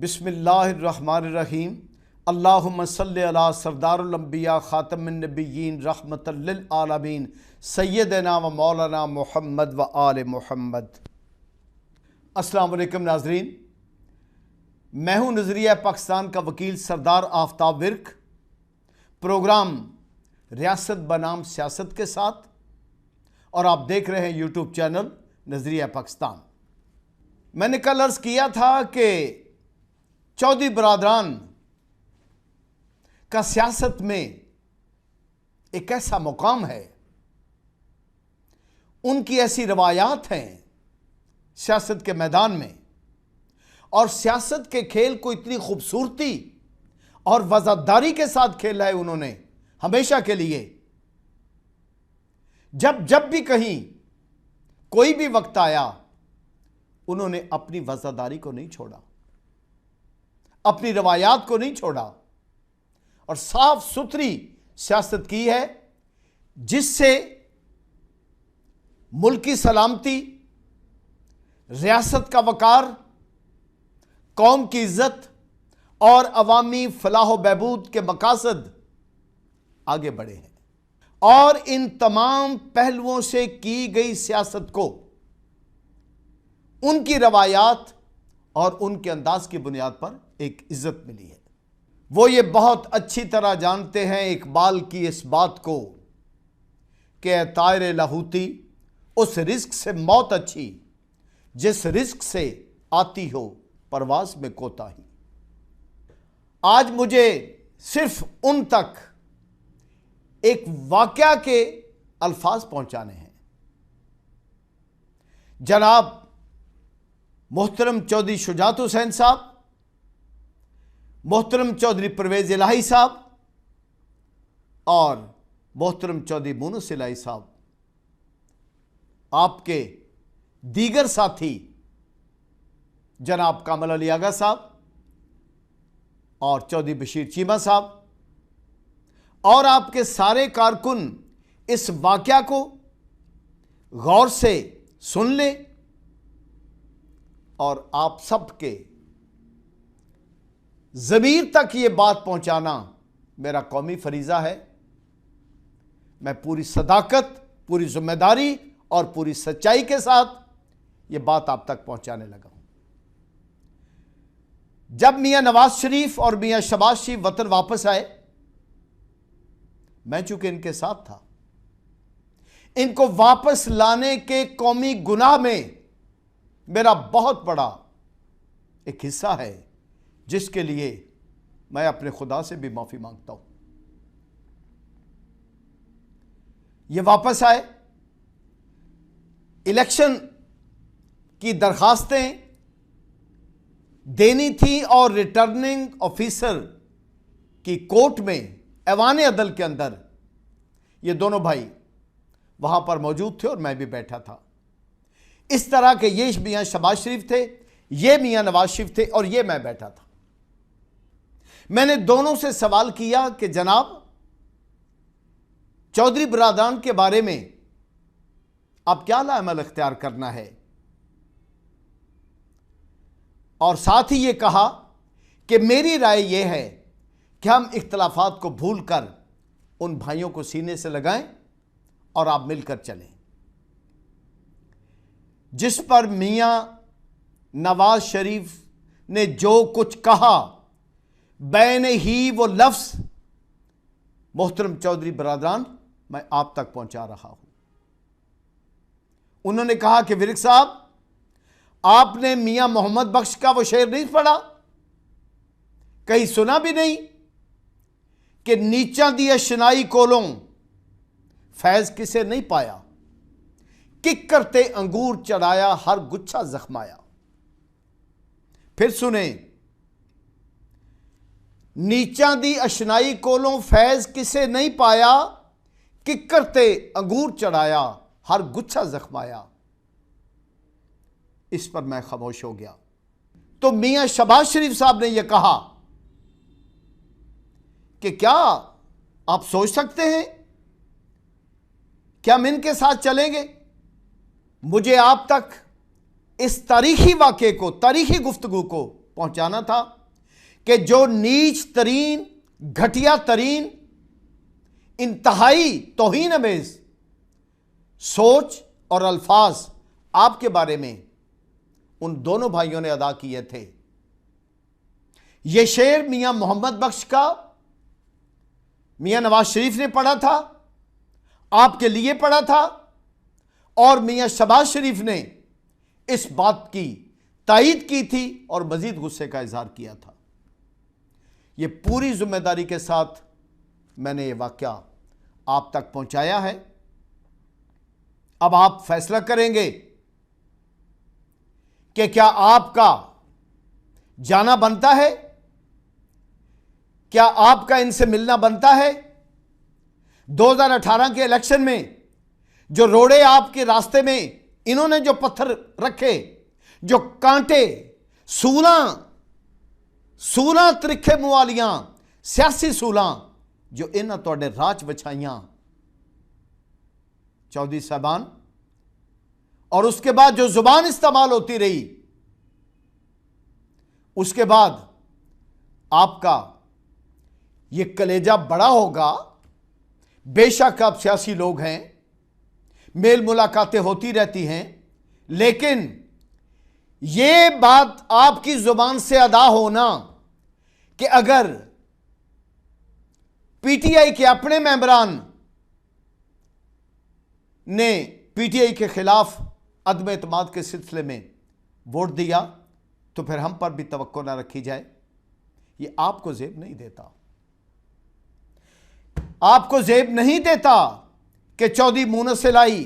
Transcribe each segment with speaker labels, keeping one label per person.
Speaker 1: बिस्मिल्लाहिर्रहमानिर्रहीम। अल्लाहुम्मा सल्लि अला सरदारुल अंबिया खातमुन नबिय्यीन रहमतल लिल आलमीन सय्यदना व मौलाना मुहम्मद व आले मुहम्मद। अस्सलाम वालेकुम नाज़रीन, मैं हूँ नज़रिया पाकिस्तान का वकील सरदार आफ्ताब विर्क। प्रोग्राम रियासत बनाम सियासत के साथ, और आप देख रहे हैं यूट्यूब चैनल नज़रिया पाकिस्तान। मैंने कल अर्ज़ किया था कि चौधरी बरादरान का सियासत में एक ऐसा मुकाम है, उनकी ऐसी रवायात हैं सियासत के मैदान में, और सियासत के खेल को इतनी खूबसूरती और वज़ादारी के साथ खेला है उन्होंने हमेशा के लिए। जब भी कहीं कोई भी वक्त आया, उन्होंने अपनी वज़ादारी को नहीं छोड़ा, अपनी रवायात को नहीं छोड़ा, और साफ सुथरी सियासत की है, जिससे मुल्क की सलामती, रियासत का वकार, कौम की इज्जत और अवामी फलाह बहबूद के मकासद आगे बढ़े हैं। और इन तमाम पहलुओं से की गई सियासत को उनकी रवायात और उनके अंदाज की बुनियाद पर एक इज्जत मिली है। वो ये बहुत अच्छी तरह जानते हैं इकबाल की इस बात को कि तायरे लाहूती, उस रिस्क से मौत अच्छी जिस रिस्क से आती हो परवाज में कोताही। आज मुझे सिर्फ उन तक एक वाकया के अल्फाज पहुंचाने हैं। जनाब मोहतरम चौधरी शुजात हुसैन साहब, मोहतरम चौधरी परवेज इलाही साहब और मोहतरम चौधरी मुनस इलाही साहब, आपके दीगर साथी जनाब कामल अली आगा साहब और चौधरी बशीर चीमा साहब और आपके सारे कारकुन इस वाकया को गौर से सुन लें, और आप सबके ज़मीर तक ये बात पहुंचाना मेरा कौमी फरीज़ा है। मैं पूरी सदाकत, पूरी जिम्मेदारी और पूरी सच्चाई के साथ ये बात आप तक पहुंचाने लगा हूं। जब मियां नवाज शरीफ और मियां शहबाज शरीफ वतन वापस आए, मैं चूंकि इनके साथ था, इनको वापस लाने के कौमी गुनाह में मेरा बहुत बड़ा एक हिस्सा है, जिसके लिए मैं अपने खुदा से भी माफी मांगता हूं। ये वापस आए, इलेक्शन की दरखास्तें देनी थी और रिटर्निंग ऑफिसर की कोर्ट में ऐवान अदल के अंदर ये दोनों भाई वहां पर मौजूद थे और मैं भी बैठा था। इस तरह के ये मियां शहबाज शरीफ थे, ये मियां नवाज शरीफ थे और ये मैं बैठा था। मैंने दोनों से सवाल किया कि जनाब, चौधरी बरादरान के बारे में आप क्या लामल इख्तियार करना है, और साथ ही ये कहा कि मेरी राय यह है कि हम इख्तलाफात को भूलकर उन भाइयों को सीने से लगाएं और आप मिलकर चलें। जिस पर मियां नवाज शरीफ ने जो कुछ कहा, बैन ही वो लफ्ज़ मोहतरम चौधरी बरादरान मैं आप तक पहुंचा रहा हूं। उन्होंने कहा कि विर्क साहब, आपने मियां मोहम्मद बख्श का वो शेर नहीं पढ़ा, कहीं सुना भी नहीं कि नीचा दी अशनाई कोलों फैज किसे नहीं पाया, किक करते अंगूर चढ़ाया हर गुच्छा जख्माया। फिर सुने, नीचा दी अशनाई कोलों फैज किसे नहीं पाया, किक करते अंगूर चढ़ाया हर गुच्छा जख्माया। इस पर मैं खामोश हो गया। तो मियां शहबाज शरीफ साहब ने यह कहा कि क्या आप सोच सकते हैं क्या हम इनके साथ चलेंगे? मुझे आप तक इस तारीखी वाक़े को, तारीखी गुफ्तगू को पहुंचाना था कि जो नीच तरीन, घटिया तरीन, इंतहाई तौहीन अमेज सोच और अल्फाज आपके बारे में उन दोनों भाइयों ने अदा किए थे। यह शेर मियां मोहम्मद बख्श का मियां नवाज शरीफ ने पढ़ा था, आपके लिए पढ़ा था, और मियां शहबाज शरीफ ने इस बात की तायीद की थी और मजीद गुस्से का इजहार किया था। यह पूरी जिम्मेदारी के साथ मैंने ये वाकया आप तक पहुंचाया है। अब आप फैसला करेंगे कि क्या आपका जाना बनता है, क्या आपका इनसे मिलना बनता है। 2018 के इलेक्शन में जो रोड़े आपके रास्ते में इन्होंने जो पत्थर रखे, जो कांटे, सूलां त्रिखे मुंह वालियां सियासी सूलां जो इन्हां तुहाडे राज विछाइयां चौधरी साहबान, और उसके बाद जो जुबान इस्तेमाल होती रही, उसके बाद आपका ये कलेजा बड़ा होगा। बेशक आप सियासी लोग हैं, मेल मुलाकातें होती रहती हैं, लेकिन ये बात आपकी जुबान से अदा होना कि अगर पीटीआई के अपने मेंबरान ने पीटीआई के खिलाफ अदम एतमाद के सिलसिले में वोट दिया तो फिर हम पर भी तवक्को ना रखी जाए। ये आपको जेब नहीं देता, आपको जेब नहीं देता कि चौधरी मुनस्सिर लाई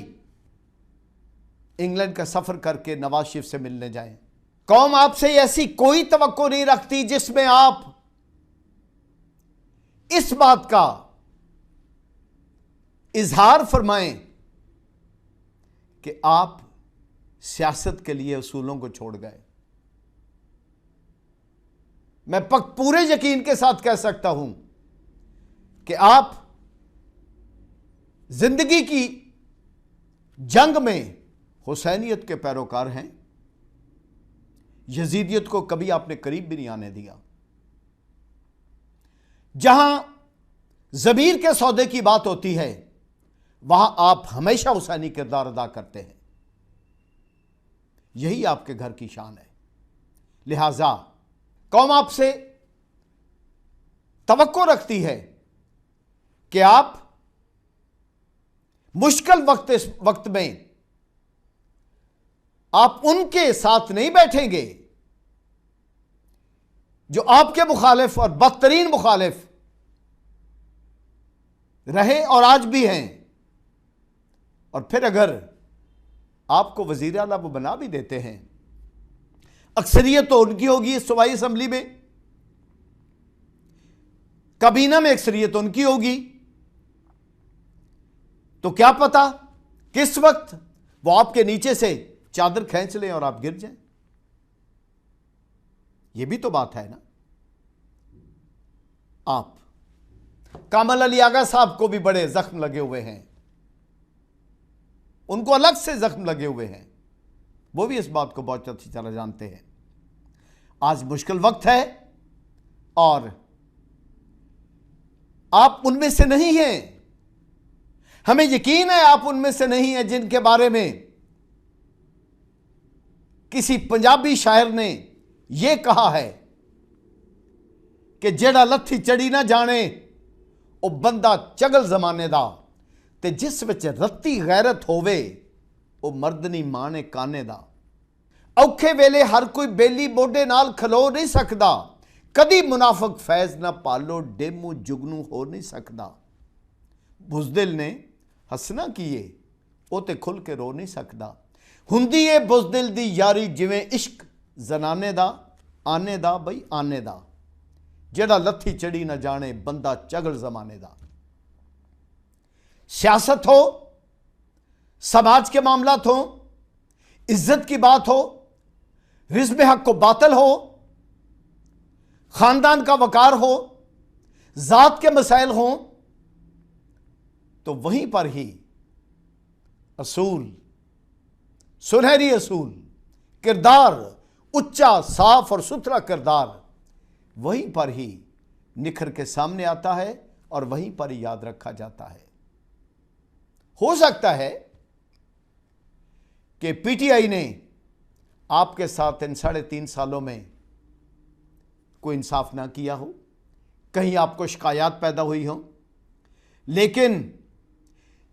Speaker 1: इंग्लैंड का सफर करके नवाज शरीफ से मिलने जाएं। कौम आपसे ऐसी कोई तवक्को नहीं रखती जिसमें आप इस बात का इजहार फरमाएं कि आप सियासत के लिए उसूलों को छोड़ गए। मैं पूरे यकीन के साथ कह सकता हूं कि आप जिंदगी की जंग में हुसैनियत के पैरोकार हैं। यजीदियत को कभी आपने करीब भी नहीं आने दिया। जहां ज़मीर के सौदे की बात होती है वहां आप हमेशा हुसैनी किरदार अदा करते हैं। यही आपके घर की शान है। लिहाजा कौम आपसे तवक्को रखती है कि आप मुश्किल वक्त में आप उनके साथ नहीं बैठेंगे जो आपके मुखालिफ और बदतरीन मुखालिफ रहे और आज भी हैं। और फिर अगर आपको वजीर आला वो बना भी देते हैं, अक्सरियत तो उनकी होगी इस सूबाई असम्बली में, काबीना में अक्सरियत उनकी होगी, तो क्या पता किस वक्त वो आपके नीचे से चादर खींच लें और आप गिर जाएं। ये भी तो बात है ना। आप कामल अली आगा साहब को भी बड़े जख्म लगे हुए हैं, उनको अलग से जख्म लगे हुए हैं, वो भी इस बात को बहुत अच्छी तरह जानते हैं। आज मुश्किल वक्त है और आप उनमें से नहीं हैं। हमें यकीन है आप उनमें से नहीं हैं जिनके बारे में किसी पंजाबी शायर ने यह कहा है कि जेड़ा लत्थी चढ़ी ना जाने वो बंदा चगल जमाने दा, ते जिस विच रत्ती गैरत होवे वो मर्द नहीं माने काने दा। औखे वेले हर कोई बेली मोढे नाल खलो नहीं सकदा, कदी मुनाफिक फैज ना पालो डेमू जुगनू हो नहीं सकदा। बुज़दिल ने हसना किए वो ते खुल के रो नहीं सकदा। हुंदी ए बुज़दिल दी यारी जिवें इश्क जनाने दा, आने दा बई आने दा, जेड़ा लत्थी चढ़ी ना जाने बंदा चगल जमाने दा। सियासत हो, समाज के मामलात हो, इज्जत की बात हो, रिज़्क़ हक को बातल हो, खानदान का वकार हो, जात के मसाइल हों, तो वहीं पर ही असूल, सुनहरी असूल, किरदार, उच्चा, साफ और सुथरा किरदार वहीं पर ही निखर के सामने आता है और वहीं पर ही याद रखा जाता है। हो सकता है कि पीटीआई ने आपके साथ इन 3.5 सालों में कोई इंसाफ ना किया हो, कहीं आपको शिकायत पैदा हुई हो, लेकिन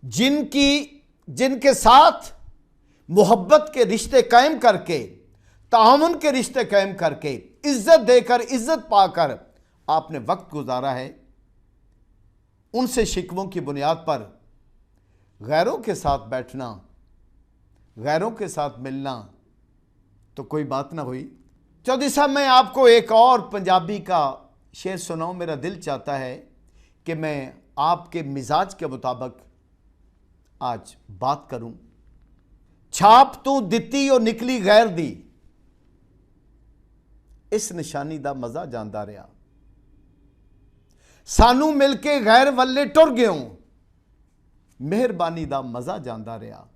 Speaker 1: जिनके साथ मोहब्बत के रिश्ते कायम करके, तामुन के रिश्ते कायम करके, इज्जत देकर, इज्जत पाकर आपने वक्त गुजारा है, उनसे शिकवों की बुनियाद पर गैरों के साथ बैठना, गैरों के साथ मिलना तो कोई बात ना हुई। चौधरी साहब, मैं आपको एक और पंजाबी का शेर सुनाऊं। मेरा दिल चाहता है कि मैं आपके मिजाज के मुताबिक आज बात करूं। छाप तू दिती और निकली गैर दी, इस निशानी दा मजा जानदा रहा। सानू मिलके गैर वल्ले टुर गयों, मेहरबानी दा मजा जानदा रहा।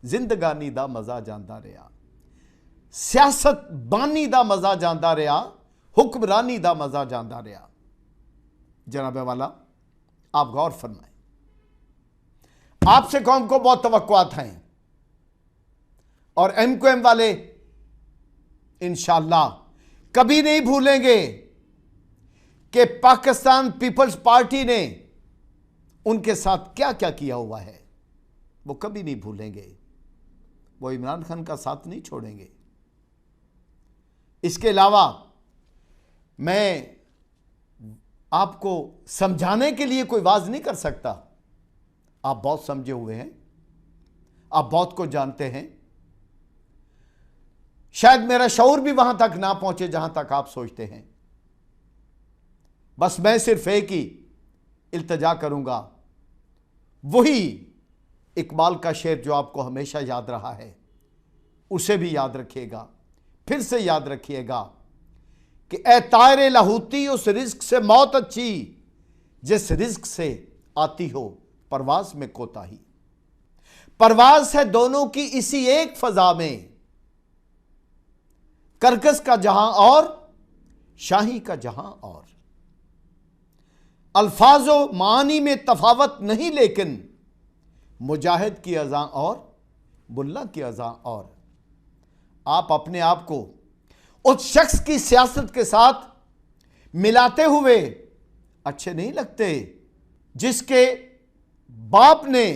Speaker 1: जिंदगानी दा मजा जानदा रहा, सियासत बानी दा मजा जानदा रहा, हुक्मरानी दा मजा जानदा रहा। जनाबे वाला, आप गौर फरमाएं, आपसे कौम को बहुत तवक्कुआत हैं और एमक्यूएम वाले इंशाअल्लाह कभी नहीं भूलेंगे कि पाकिस्तान पीपल्स पार्टी ने उनके साथ क्या क्या किया हुआ है। वो कभी नहीं भूलेंगे, वो इमरान खान का साथ नहीं छोड़ेंगे। इसके अलावा मैं आपको समझाने के लिए कोई वाज नहीं कर सकता। आप बहुत समझे हुए हैं, आप बहुत को जानते हैं। शायद मेरा शऊर भी वहां तक ना पहुंचे जहां तक आप सोचते हैं। बस मैं सिर्फ एक ही इल्तजा करूंगा, वही इकबाल का शेर जो आपको हमेशा याद रहा है, उसे भी याद रखिएगा, फिर से याद रखिएगा कि ए तायरे लाहूती, उस रिज्क से मौत अच्छी जिस रिज्क से आती हो परवाज में कोताही। परवाज है दोनों की इसी एक फजा में, करकस का जहां और शाही का जहां और। अल्फाजो मानी में तफावत नहीं, लेकिन मुजाहिद की अज़ा और मुल्ला की अज़ा और। आप अपने आप को उस शख्स की सियासत के साथ मिलाते हुए अच्छे नहीं लगते जिसके बाप ने,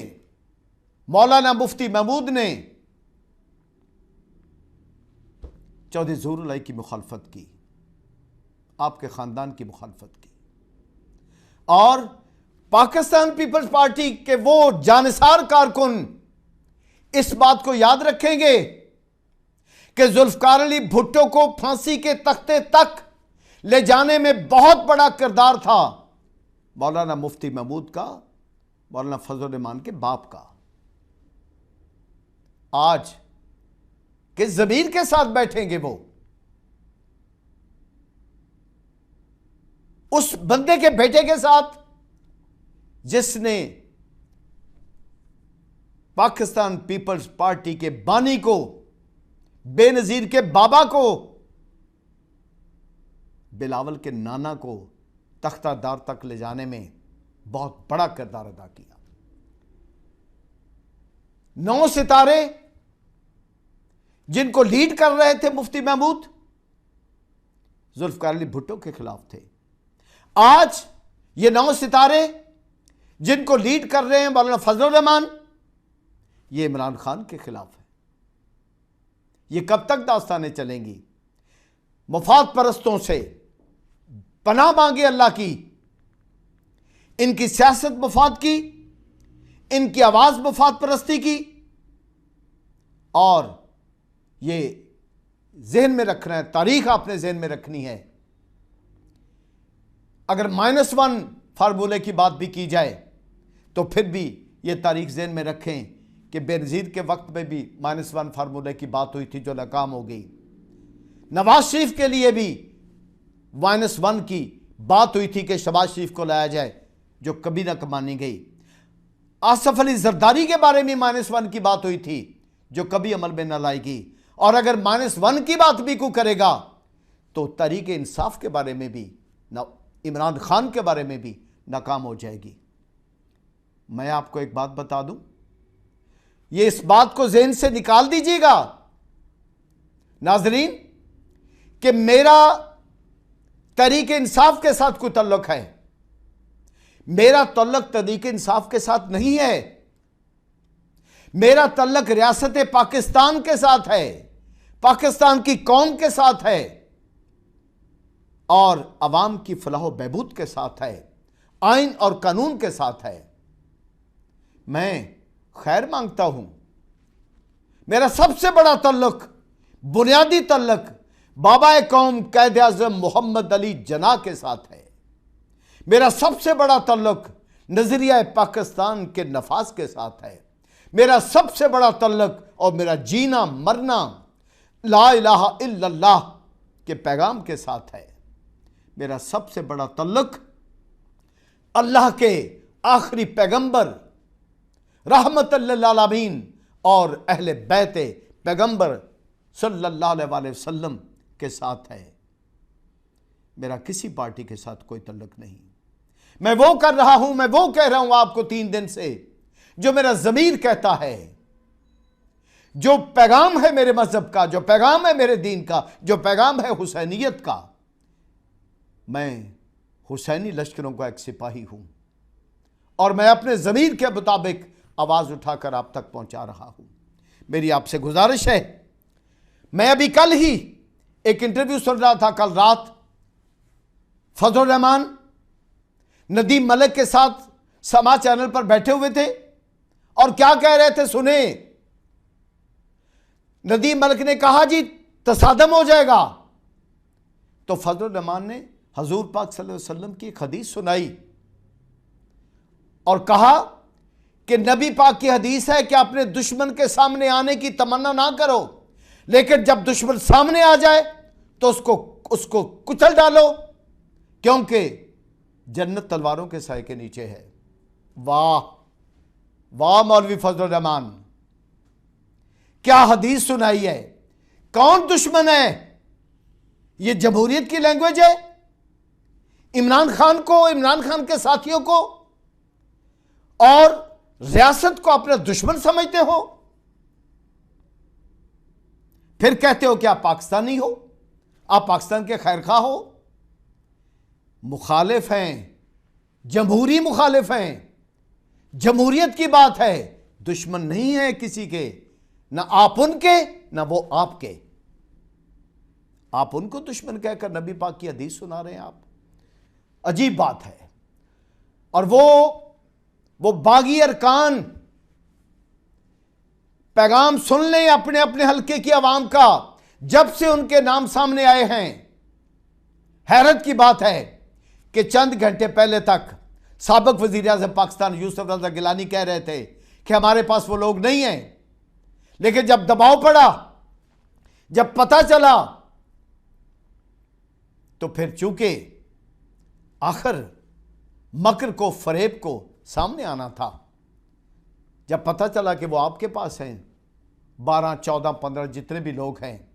Speaker 1: मौलाना मुफ्ती महमूद ने चौधरी ज़हूरुल्लाह की मुखालफत की, आपके ख़ानदान की मुखालफत की, और पाकिस्तान पीपल्स पार्टी के वो जानसार कारकुन इस बात को याद रखेंगे कि जुल्फ़िकार अली भुट्टो को फांसी के तख्ते तक ले जाने में बहुत बड़ा किरदार था मौलाना मुफ्ती महमूद का, मौलाना फजल रहमान के बाप का। आज किस ज़मीर के साथ बैठेंगे वो उस बंदे के बेटे के साथ जिसने पाकिस्तान पीपल्स पार्टी के बानी को, बेनजीर के बाबा को, बिलावल के नाना को तख्तादार तक ले जाने में बहुत बड़ा किरदार अदा किया। 9 सितारे जिनको लीड कर रहे थे मुफ्ती महमूद, जुल्फ़िकार अली भुट्टो के खिलाफ थे। आज ये 9 सितारे जिनको लीड कर रहे हैं मौलाना फजल रहमान, ये इमरान खान के खिलाफ है। ये कब तक दास्तानें चलेंगी? मुफाद परस्तों से पनाह मांगे अल्लाह की। इनकी सियासत मुफाद की, इनकी आवाज मुफाद परस्ती की, और ये जहन में रखना है, तारीख आपने जहन में रखनी है। अगर -1 फार्मूले की बात भी की जाए तो फिर भी ये तारीख जहन में रखें कि बेनज़ीर के वक्त में भी -1 फार्मूले की बात हुई थी जो नाकाम हो गई। नवाज शरीफ के लिए भी -1 की बात हुई थी कि शहबाज शरीफ को लाया जाए, जो कभी ना मानी गई। आसफ अली जरदारी के बारे में -1 की बात हुई थी जो कभी अमल में न लाई गई। और अगर -1 की बात भी को करेगा तो तहरीक इंसाफ के बारे में भी ना, इमरान खान के बारे में भी नाकाम हो जाएगी। मैं आपको एक बात बता दूं, ये इस बात को ज़हन से निकाल दीजिएगा नाजरीन कि मेरा तहरीक इंसाफ के साथ कोई तल्लुक है, मेरा तल्लुक तहरीक इंसाफ के साथ नहीं है, मेरा तल्लुक रियासत पाकिस्तान के साथ है, पाकिस्तान की कौम के साथ है और अवाम की फलाह बहबूद के साथ है, आइन और कानून के साथ है। मैं खैर मांगता हूं। मेरा सबसे बड़ा तल्लुक, बुनियादी तल्लुक बाबा कौम कैद आज़म मोहम्मद अली जिन्ना के साथ है। मेरा सबसे बड़ा तल्लुक नजरिया पाकिस्तान के नफाज के साथ है। मेरा सबसे बड़ा तल्लुक और मेरा जीना मरना ला इलाहा इल्लल्लाह के पैगाम के साथ है। मेरा सबसे बड़ा तल्लुक अल्लाह के आखिरी पैगंबर रहमतुल लिल आलमीन और अहले बैत पैगंबर सल्लल्लाहु अलैहि वसल्लम के साथ है। मेरा किसी पार्टी के साथ कोई तल्लुक नहीं। मैं वो कर रहा हूं, मैं वो कह रहा हूं आपको 3 दिन से जो मेरा ज़मीर कहता है, जो पैगाम है मेरे मजहब का, जो पैगाम है मेरे दीन का, जो पैगाम है हुसैनियत का। मैं हुसैनी लश्करों का एक सिपाही हूं और मैं अपने ज़मीर के मुताबिक आवाज़ उठाकर आप तक पहुंचा रहा हूं। मेरी आपसे गुजारिश है, मैं अभी कल ही एक इंटरव्यू सुन रहा था, कल रात फजल रहमान नदीम मलिक के साथ समा चैनल पर बैठे हुए थे और क्या कह रहे थे सुने। नदीम मलिक ने कहा जी तसादम हो जाएगा, तो फजल रहमान ने हजूर पाक सल्लल्लाहु अलैहि वसल्लम की एक हदीस सुनाई और कहा कि नबी पाक की हदीस है कि अपने दुश्मन के सामने आने की तमन्ना ना करो, लेकिन जब दुश्मन सामने आ जाए तो उसको कुचल डालो, क्योंकि जन्नत तलवारों के साए के नीचे है। वाह वाह मौलवी फजल रहमान, क्या हदीस सुनाई है। कौन दुश्मन है? ये जमहूरियत की लैंग्वेज है? इमरान खान को, इमरान खान के साथियों को और रियासत को अपना दुश्मन समझते हो, फिर कहते हो कि आप पाकिस्तानी हो, आप पाकिस्तान के खैरखा हो। मुखालिफ हैं, जमहूरी मुखालिफ हैं, जमहूरियत की बात है, दुश्मन नहीं है किसी के, ना आप उनके ना वो आपके। आप उनको दुश्मन कहकर नबी पाक की हदीस सुना रहे हैं आप। अजीब बात है। और वो बागी अरकान पैगाम सुन लें अपने अपने हल्के की आवाम का, जब से उनके नाम सामने आए हैं। हैरत की बात है कि चंद घंटे पहले तक साबिक वज़ीर-ए-आज़म पाकिस्तान यूसुफ रज़ा गिलानी कह रहे थे कि हमारे पास वो लोग नहीं हैं, लेकिन जब दबाव पड़ा, जब पता चला, तो फिर चूंकि आखिर मकर को, फरेब को सामने आना था, जब पता चला कि वो आपके पास हैं, 12, 14, 15 जितने भी लोग हैं,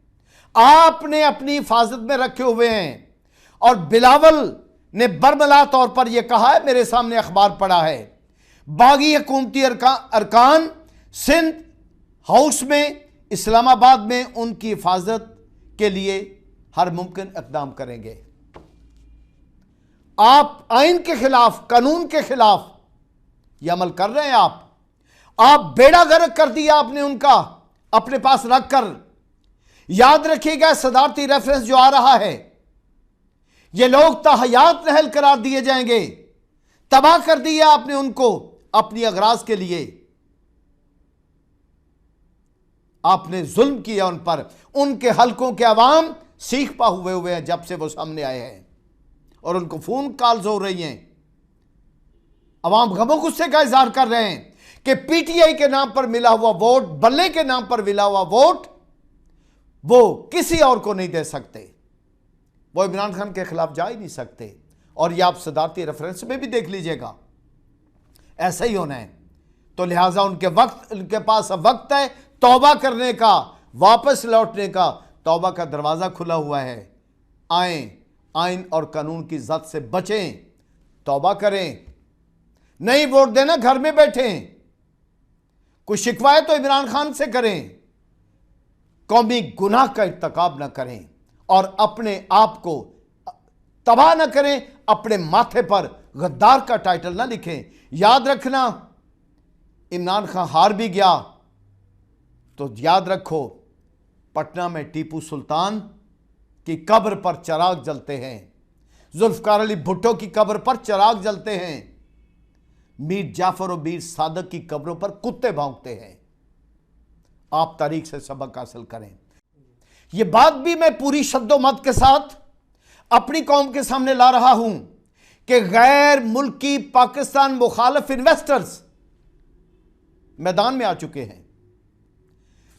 Speaker 1: आपने अपनी हिफाजत में रखे हुए हैं। और बिलावल ने बरमला तौर पर यह कहा है, मेरे सामने अखबार पड़ा है, बागी हुकूमती अरकान सिंध हाउस में, इस्लामाबाद में उनकी हिफाजत के लिए हर मुमकिन इक़दाम करेंगे। आप आइन के खिलाफ, कानून के खिलाफ यह अमल कर रहे हैं। आप बेड़ा गर्क कर दिया आपने उनका अपने पास रखकर। याद रखिएगा, सदारती रेफरेंस जो आ रहा है, ये लोग ताहयात नहल करार दिए जाएंगे। तबाह कर दिया आपने उनको अपनी अगराज के लिए। आपने जुल्म किया उन पर। उनके हलकों के अवाम सीख पा हुए हैं जब से वो सामने आए हैं, और उनको फोन कॉल्स हो रही हैं। अवाम गमो गुस्से का इजहार कर रहे हैं कि पीटीआई के नाम पर मिला हुआ वोट, बल्ले के नाम पर मिला हुआ वोट, वो किसी और को नहीं दे सकते, वो इमरान खान के खिलाफ जा ही नहीं सकते। और ये आप सदारती रेफरेंस में भी देख लीजिएगा, ऐसा ही होना है। तो लिहाजा उनके पास अब वक्त है तौबा करने का, वापस लौटने का तौबा का दरवाज़ा खुला हुआ है। आएं, आइन और कानून की ज़द से बचें, तौबा करें। नहीं वोट देना, घर में बैठें। कोई शिकवा है तो इमरान खान से करें। कौमी गुनाह का इर्तिकाब न करें और अपने आप को तबाह न करें। अपने माथे पर गद्दार का टाइटल ना लिखें। याद रखना, इमरान खान हार भी गया तो याद रखो, पटना में टीपू सुल्तान की कब्र पर चिराग जलते हैं, जुल्फकार अली भुट्टो की कब्र पर चिराग जलते हैं, मीर जाफर और मीर सादक की कब्रों पर कुत्ते भौंकते हैं। आप तारीख से सबक हासिल करें। यह बात भी मैं पूरी शद्दोमत के साथ अपनी कौम के सामने ला रहा हूं कि गैर मुल्की पाकिस्तान मुखालिफ इन्वेस्टर्स मैदान में आ चुके हैं।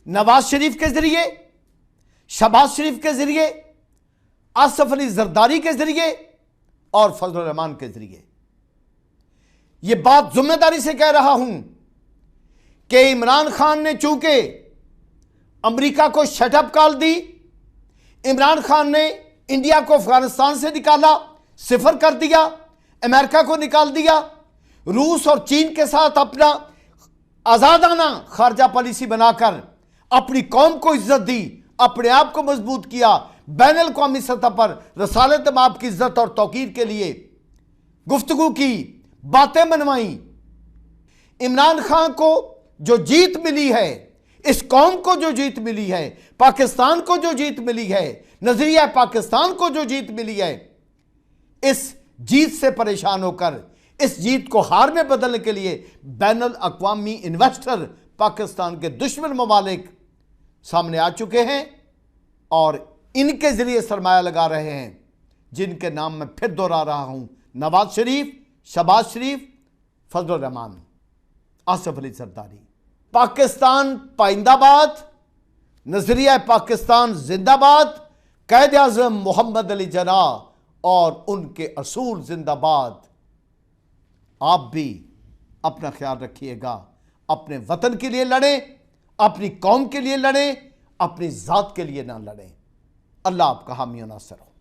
Speaker 1: नवाज शरीफ के जरिए, शहबाज शरीफ के जरिए, आसिफ अली जरदारी के जरिए और फजल रहमान के जरिए। यह बात जिम्मेदारी से कह रहा हूं कि इमरान खान ने चूंकि अमेरिका को शटअप कॉल दी, इमरान खान ने इंडिया को अफगानिस्तान से निकाला, सिफर कर दिया, अमेरिका को निकाल दिया, रूस और चीन के साथ अपना आजादाना खारजा पॉलिसी बनाकर अपनी कौम को इज्जत दी, अपने आप को मजबूत किया, बैन अल-क़ौमी सतह पर रसालत माप की इज्जत और तौकीर के लिए गुफ्तगू की, बातें मनवाई। इमरान खान को जो जीत मिली है, इस कौम को जो जीत मिली है, पाकिस्तान को जो जीत मिली है, नजरिया पाकिस्तान को जो जीत मिली है, इस जीत से परेशान होकर इस जीत को हार में बदलने के लिए बैन अल-अक़वामी इन्वेस्टर पाकिस्तान के दुश्मन ममालिक सामने आ चुके हैं और इनके जरिए सरमाया लगा रहे हैं, जिनके नाम मैं फिर दोहरा रहा हूं, नवाज शरीफ, शहबाज शरीफ, फजल रहमान, आसिफ अली जरदारी। पाकिस्तान पाइंदाबाद, नजरिया पाकिस्तान जिंदाबाद, कायद आज़म मोहम्मद अली जना और उनके असूल जिंदाबाद। आप भी अपना ख्याल रखिएगा, अपने वतन के लिए लड़ें, अपनी कौम के लिए लड़ें, अपनी ज़ात के लिए ना लड़ें। अल्लाह आपका हामी और नासिर हो।